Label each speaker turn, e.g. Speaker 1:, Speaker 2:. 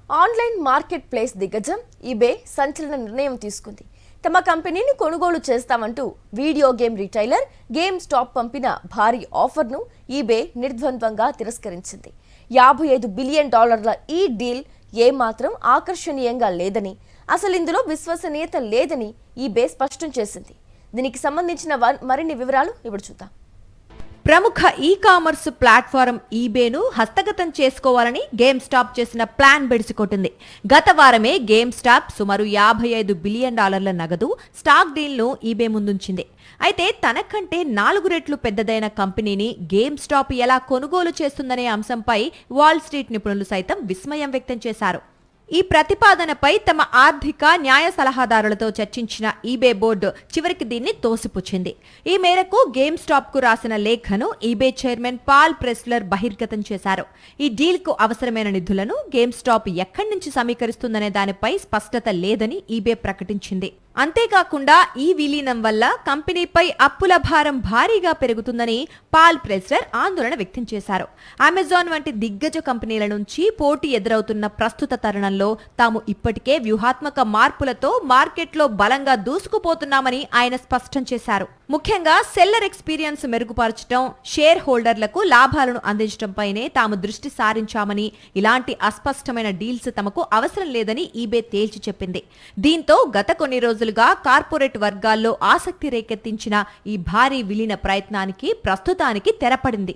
Speaker 1: Online market place దిగ్గజం eBay సంచలన నిర్ణయం తీసుకుంది. తమ కంపెనీని కొనుగోలు చేస్తామంటూ video game retailer GameStop పంపిన భారీ ఆఫర్ను ఈబే నిర్ద్వంద్వంగా తిరస్కరించింది. $55 బిలియన్ ఈ డీల్ ఏమాత్రం ఆకర్షణీయంగా లేదని, అసలు ఇందులో విశ్వసనీయత లేదని ఈబే స్పష్టం చేసింది. దీనికి సంబంధించిన మరిన్ని వివరాలు ఇప్పుడు చూద్దాం.
Speaker 2: ప్రముఖ ఈ-కామర్స్ ప్లాట్ఫారం ఈబేను హస్తగతం చేసుకోవాలని గేమ్ స్టాప్ చేసిన ప్లాన్ బెడిసికొట్టింది. గత వారమే గేమ్ స్టాప్ సుమారు $55 బిలియన్ నగదు స్టాక్ డీల్ను ఈబే ముందుంచింది. అయితే తనకంటే 4 రెట్లు పెద్దదైన కంపెనీని గేమ్ స్టాప్ ఎలా కొనుగోలు చేస్తుందనే అంశంపై వాల్ స్ట్రీట్ నిపుణులు సైతం విస్మయం వ్యక్తం చేశారు. ఈ ప్రతిపాదనపై తమ ఆర్థిక న్యాయ సలహాదారులతో చర్చించిన ఈబే బోర్డు చివరికి దీన్ని తోసిపుచ్చింది. ఈ మేరకు గేమ్ స్టాప్ కు రాసిన లేఖను ఈబే చైర్మన్ పాల్ ప్రెస్లర్ బహిర్గతం చేశారు. ఈ డీల్ కు అవసరమైన నిధులను గేమ్ స్టాప్ ఎక్కడి నుంచి సమీకరిస్తుందనే దానిపై స్పష్టత లేదని ఈబే ప్రకటించింది. అంతేకాకుండా ఈ విలీనం వల్ల కంపెనీపై అప్పుల భారం భారీగా పెరుగుతుందని పాల్ ప్రెస్లర్ ఆందోళన వ్యక్తం చేశారు. అమెజాన్ వంటి దిగ్గజ కంపెనీల నుంచి పోటీ ఎదురవుతున్న ప్రస్తుత తరుణంలో తాము ఇప్పటికే వ్యూహాత్మక మార్పులతో మార్కెట్లో బలంగా దూసుకుపోతున్నామని ఆయన స్పష్టం చేశారు. ముఖ్యంగా సెల్లర్ ఎక్స్పీరియన్స్ మెరుగుపరచడం, షేర్ హోల్డర్లకు లాభాలను అందించడంపైనే తాము దృష్టి సారించామని, ఇలాంటి అస్పష్టమైన డీల్స్ తమకు అవసరం లేదని ఈబే తేల్చి చెప్పింది. దీంతో గత కొన్ని రోజులుగా కార్పొరేట్ వర్గాల్లో ఆసక్తి రేకెత్తించిన ఈ భారీ విలీన ప్రయత్నానికి ప్రస్తుతానికి తెరపడింది.